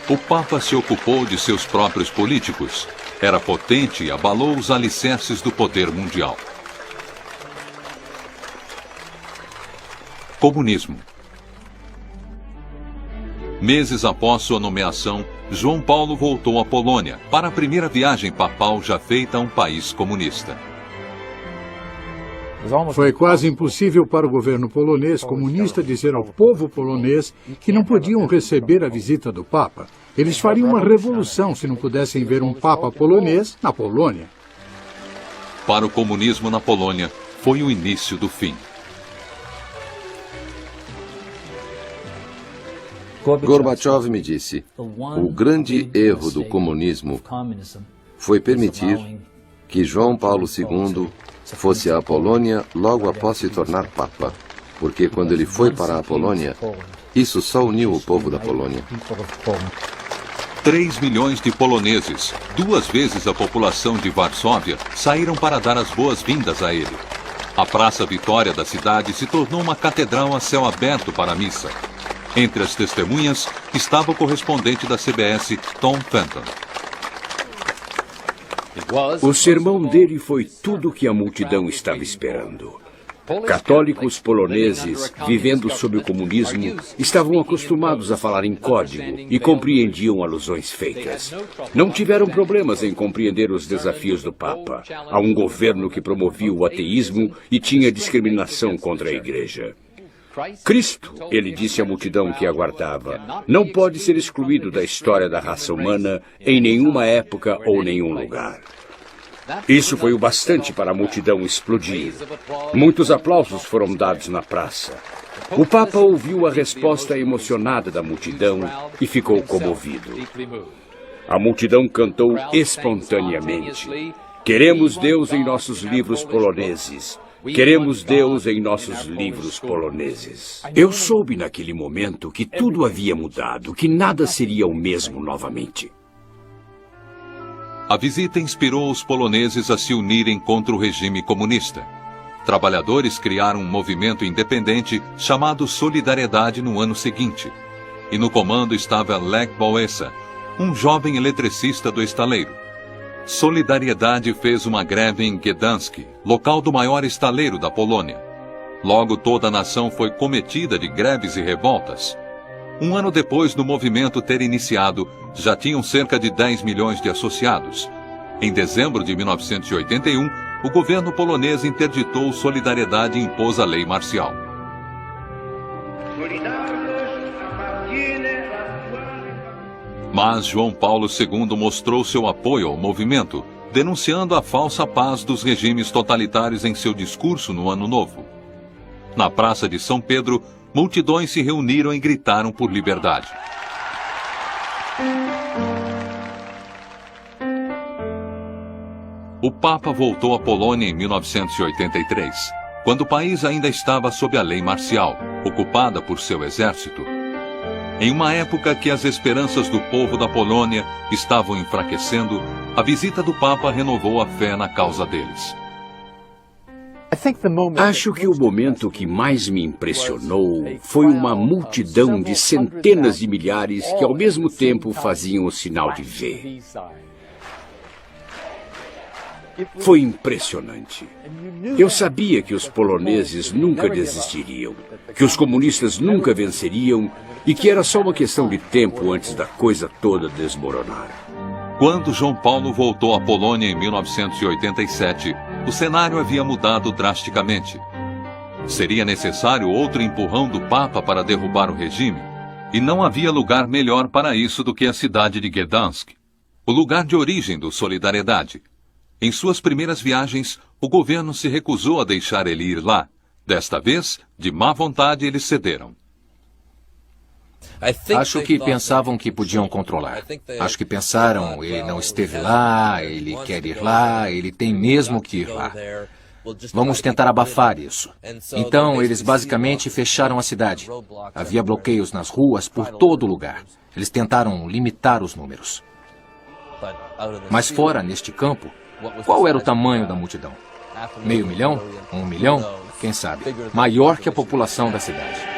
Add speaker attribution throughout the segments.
Speaker 1: O Papa se ocupou de seus próprios políticos. Era potente e abalou os alicerces do poder mundial. Comunismo. Meses após sua nomeação, João Paulo voltou à Polônia para a primeira viagem papal já feita a um país comunista.
Speaker 2: Foi quase impossível para o governo polonês comunista dizer ao povo polonês que não podiam receber a visita do Papa. Eles fariam uma revolução se não pudessem ver um Papa polonês na Polônia.
Speaker 1: Para o comunismo na Polônia, foi o início do fim.
Speaker 3: Gorbachev me disse, o grande erro do comunismo foi permitir que João Paulo II fosse à Polônia logo após se tornar Papa, porque quando ele foi para a Polônia, isso só uniu o povo da Polônia.
Speaker 1: 3 milhões de poloneses, 2 vezes a população de Varsóvia, saíram para dar as boas-vindas a ele. A Praça Vitória da cidade se tornou uma catedral a céu aberto para a missa. Entre as testemunhas estava o correspondente da CBS, Tom Fenton.
Speaker 4: O sermão dele foi tudo o que a multidão estava esperando. Católicos poloneses, vivendo sob o comunismo, estavam acostumados a falar em código e compreendiam alusões feitas. Não tiveram problemas em compreender os desafios do Papa, a um governo que promovia o ateísmo e tinha discriminação contra a Igreja. Cristo, ele disse à multidão que aguardava, não pode ser excluído da história da raça humana em nenhuma época ou nenhum lugar. Isso foi o bastante para a multidão explodir. Muitos aplausos foram dados na praça. O Papa ouviu a resposta emocionada da multidão e ficou comovido. A multidão cantou espontaneamente: "Queremos Deus em nossos livros poloneses. Queremos Deus em nossos livros poloneses." Eu soube naquele momento que tudo havia mudado, que nada seria o mesmo novamente.
Speaker 1: A visita inspirou os poloneses a se unirem contra o regime comunista. Trabalhadores criaram um movimento independente chamado Solidariedade no ano seguinte. E no comando estava Lech Wałęsa, um jovem eletricista do estaleiro. Solidariedade fez uma greve em Gdansk, local do maior estaleiro da Polônia. Logo toda a nação foi cometida de greves e revoltas. Um ano depois do movimento ter iniciado, já tinham cerca de 10 milhões de associados. Em dezembro de 1981, o governo polonês interditou Solidariedade e impôs a lei marcial. Mas João Paulo II mostrou seu apoio ao movimento, denunciando a falsa paz dos regimes totalitários em seu discurso no Ano Novo. Na Praça de São Pedro, multidões se reuniram e gritaram por liberdade. O Papa voltou à Polônia em 1983, quando o país ainda estava sob a lei marcial, ocupada por seu exército. Em uma época que as esperanças do povo da Polônia estavam enfraquecendo, a visita do Papa renovou a fé na causa deles.
Speaker 4: Acho que o momento que mais me impressionou foi uma multidão de centenas de milhares que ao mesmo tempo faziam o sinal de V. Foi impressionante. Eu sabia que os poloneses nunca desistiriam, que os comunistas nunca venceriam e que era só uma questão de tempo antes da coisa toda desmoronar.
Speaker 1: Quando João Paulo voltou à Polônia em 1987, o cenário havia mudado drasticamente. Seria necessário outro empurrão do Papa para derrubar o regime, e não havia lugar melhor para isso do que a cidade de Gdansk, o lugar de origem do Solidariedade. Em suas primeiras viagens, o governo se recusou a deixar ele ir lá. Desta vez, de má vontade, eles cederam.
Speaker 5: Acho que pensavam que podiam controlar. Acho que pensaram, ele não esteve lá, ele quer ir lá, ele tem mesmo que ir lá. Vamos tentar abafar isso. Então, eles basicamente fecharam a cidade. Havia bloqueios nas ruas por todo lugar. Eles tentaram limitar os números. Mas fora, neste campo, qual era o tamanho da multidão? 500 mil? 1 milhão? Quem sabe? Maior que a população da cidade.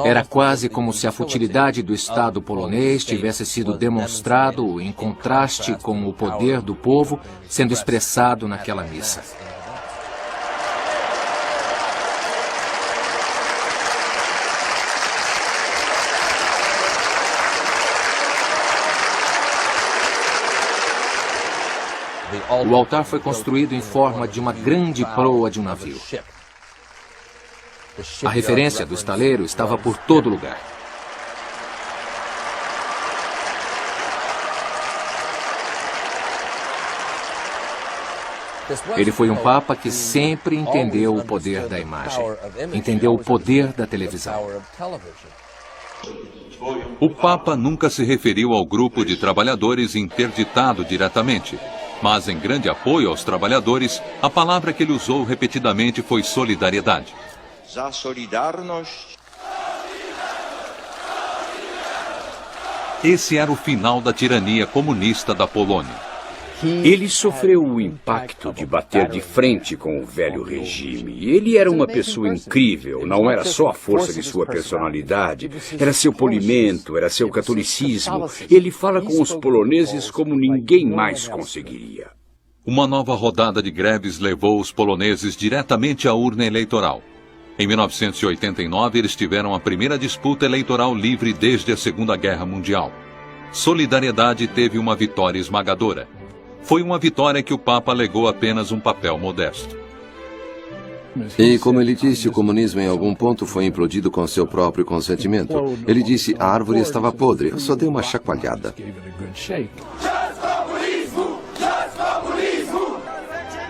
Speaker 5: Era quase como se a futilidade do Estado polonês tivesse sido demonstrado em contraste com o poder do povo sendo expressado naquela missa. O altar foi construído em forma de uma grande proa de um navio. A referência do estaleiro estava por todo lugar. Ele foi um papa que sempre entendeu o poder da imagem, entendeu o poder da televisão.
Speaker 1: O Papa nunca se referiu ao grupo de trabalhadores interditado diretamente, mas em grande apoio aos trabalhadores, a palavra que ele usou repetidamente foi solidariedade. Esse era o final da tirania comunista da Polônia.
Speaker 4: Ele sofreu o impacto de bater de frente com o velho regime. Ele era uma pessoa incrível, não era só a força de sua personalidade, era seu polimento, era seu catolicismo. Ele fala com os poloneses como ninguém mais conseguiria.
Speaker 1: Uma nova rodada de greves levou os poloneses diretamente à urna eleitoral. Em 1989, eles tiveram a primeira disputa eleitoral livre desde a Segunda Guerra Mundial. Solidariedade teve uma vitória esmagadora. Foi uma vitória que o Papa alegou apenas um papel modesto.
Speaker 3: E, como ele disse, o comunismo em algum ponto foi implodido com seu próprio consentimento. Ele disse, a árvore estava podre, eu só dei uma chacoalhada.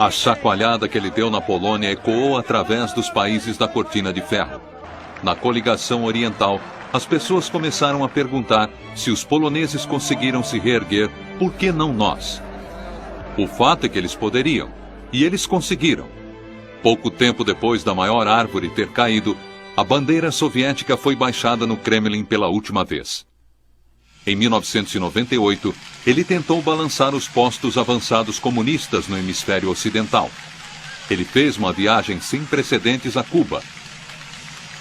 Speaker 1: A chacoalhada que ele deu na Polônia ecoou através dos países da Cortina de Ferro. Na coligação oriental, as pessoas começaram a perguntar se os poloneses conseguiram se reerguer, por que não nós? O fato é que eles poderiam, e eles conseguiram. Pouco tempo depois da maior árvore ter caído, a bandeira soviética foi baixada no Kremlin pela última vez. Em 1998, ele tentou balançar os postos avançados comunistas no hemisfério ocidental. Ele fez uma viagem sem precedentes a Cuba.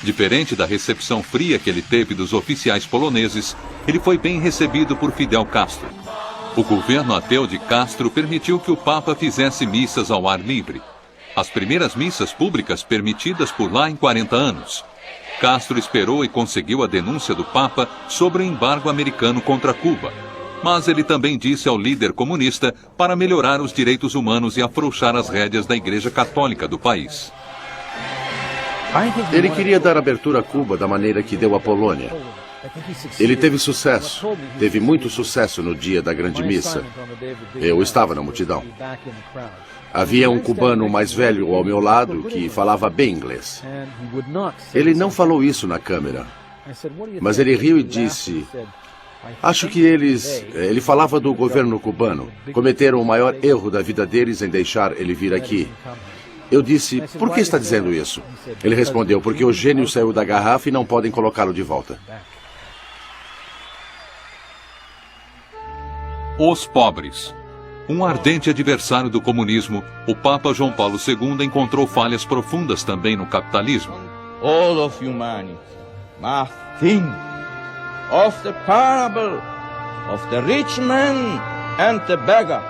Speaker 1: Diferente da recepção fria que ele teve dos oficiais poloneses, ele foi bem recebido por Fidel Castro. O governo ateu de Castro permitiu que o Papa fizesse missas ao ar livre. As primeiras missas públicas permitidas por lá em 40 anos. Castro esperou e conseguiu a denúncia do Papa sobre o embargo americano contra Cuba. Mas ele também disse ao líder comunista para melhorar os direitos humanos e afrouxar as rédeas da Igreja Católica do país.
Speaker 6: Ele queria dar abertura a Cuba da maneira que deu à Polônia. Ele teve sucesso, teve muito sucesso no dia da grande missa. Eu estava na multidão. Havia um cubano mais velho ao meu lado que falava bem inglês. Ele não falou isso na câmera, mas ele riu e disse, acho que ele falava do governo cubano, cometeram o maior erro da vida deles em deixar ele vir aqui. Eu disse, por que está dizendo isso? Ele respondeu, porque o gênio saiu da garrafa e não podem colocá-lo de volta.
Speaker 1: Os pobres. Um ardente adversário do comunismo, o Papa João Paulo II encontrou falhas profundas também no capitalismo.
Speaker 7: All of humanity must think of the parable of the rich man and the beggar.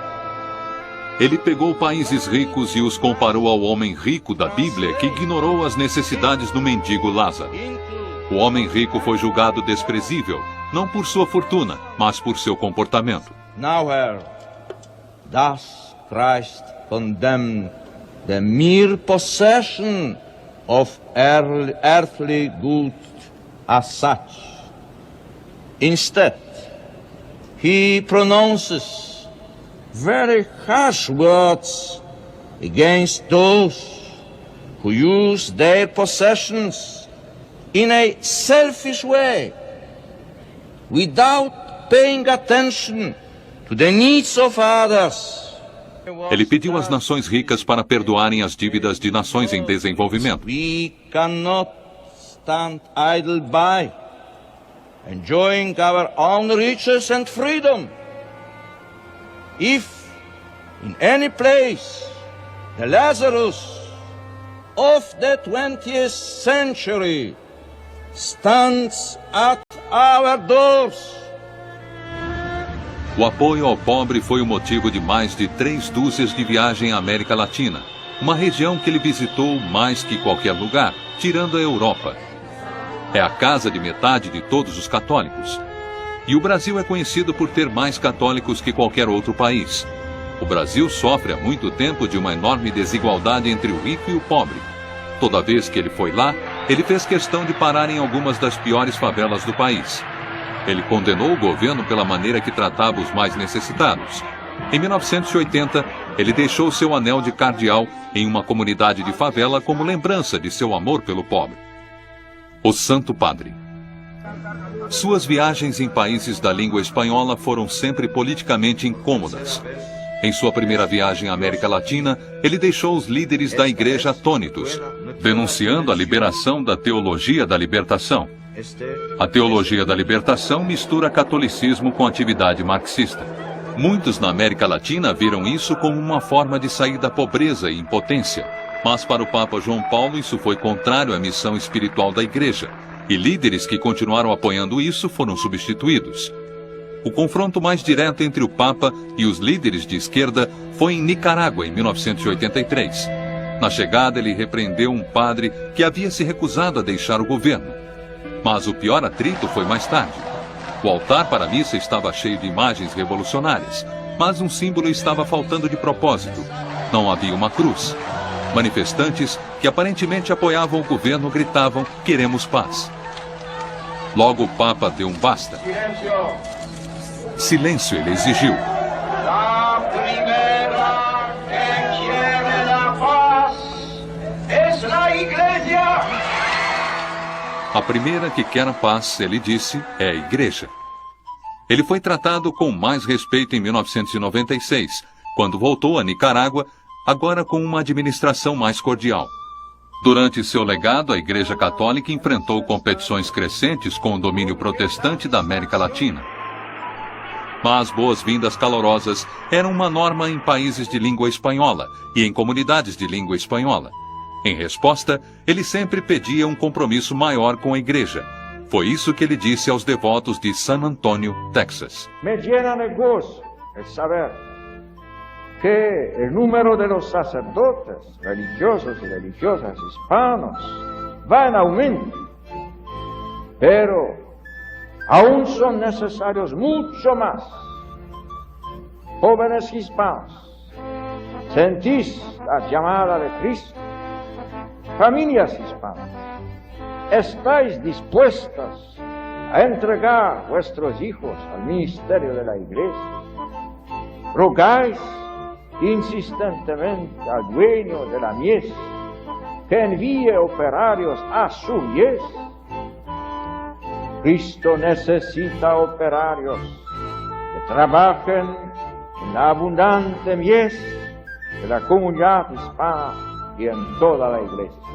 Speaker 1: Ele pegou países ricos e os comparou ao homem rico da Bíblia que ignorou as necessidades do mendigo Lázaro. O homem rico foi julgado desprezível, não por sua fortuna, mas por seu comportamento.
Speaker 7: Nowhere does Christ condemn the mere possession of earthly goods as such. Instead, he pronounces very harsh words against those who use their possessions in a selfish way, without paying attention to the needs of others.
Speaker 1: Ele pediu às nações ricas para perdoarem as dívidas de nações em desenvolvimento.
Speaker 7: We cannot stand idle by, enjoying our own riches and freedom. If in any place the Lazarus of the 20th century stands at our doors.
Speaker 1: O apoio ao pobre foi o motivo de mais de 3 dúzias de viagem à América Latina, uma região que ele visitou mais que qualquer lugar, tirando a Europa. É a casa de metade de todos os católicos. E o Brasil é conhecido por ter mais católicos que qualquer outro país. O Brasil sofre há muito tempo de uma enorme desigualdade entre o rico e o pobre. Toda vez que ele foi lá, ele fez questão de parar em algumas das piores favelas do país. Ele condenou o governo pela maneira que tratava os mais necessitados. Em 1980, ele deixou seu anel de cardeal em uma comunidade de favela como lembrança de seu amor pelo pobre. O Santo Padre. Suas viagens em países da língua espanhola foram sempre politicamente incômodas. Em sua primeira viagem à América Latina, ele deixou os líderes da igreja atônitos, denunciando a liberação da teologia da libertação. A teologia da libertação mistura catolicismo com atividade marxista. Muitos na América Latina viram isso como uma forma de sair da pobreza e impotência. Mas para o Papa João Paulo isso foi contrário à missão espiritual da igreja, e líderes que continuaram apoiando isso foram substituídos. O confronto mais direto entre o Papa e os líderes de esquerda foi em Nicarágua, em 1983. Na chegada, ele repreendeu um padre que havia se recusado a deixar o governo. Mas o pior atrito foi mais tarde. O altar para a missa estava cheio de imagens revolucionárias, mas um símbolo estava faltando de propósito. Não havia uma cruz. Manifestantes que aparentemente apoiavam o governo gritavam: "Queremos paz". Logo o Papa deu um basta. Silêncio, ele exigiu.
Speaker 8: A primeira que quiere la paz es la Iglesia.
Speaker 1: A primeira que quer a paz, ele disse, é a igreja. Ele foi tratado com mais respeito em 1996, quando voltou a Nicarágua, agora com uma administração mais cordial. Durante seu legado, a Igreja Católica enfrentou competições crescentes com o domínio protestante da América Latina. Mas boas-vindas calorosas eram uma norma em países de língua espanhola e em comunidades de língua espanhola. Em resposta, ele sempre pedia um compromisso maior com a igreja. Foi isso que ele disse aos devotos de San Antonio, Texas.
Speaker 8: Me llena de gozo el saber que el número de los sacerdotes, religiosos y religiosas hispanos va en aumento, pero aún son necesarios mucho más jóvenes hispanos. ¿Sentís la llamada de Cristo? Familias hispanas, ¿estáis dispuestas a entregar vuestros hijos al ministerio de la iglesia? ¿Rogáis insistentemente al dueño de la mies que envíe operarios a su mies? Cristo necesita operarios que trabajen en la abundante mies de la comunidad hispana y en toda la iglesia.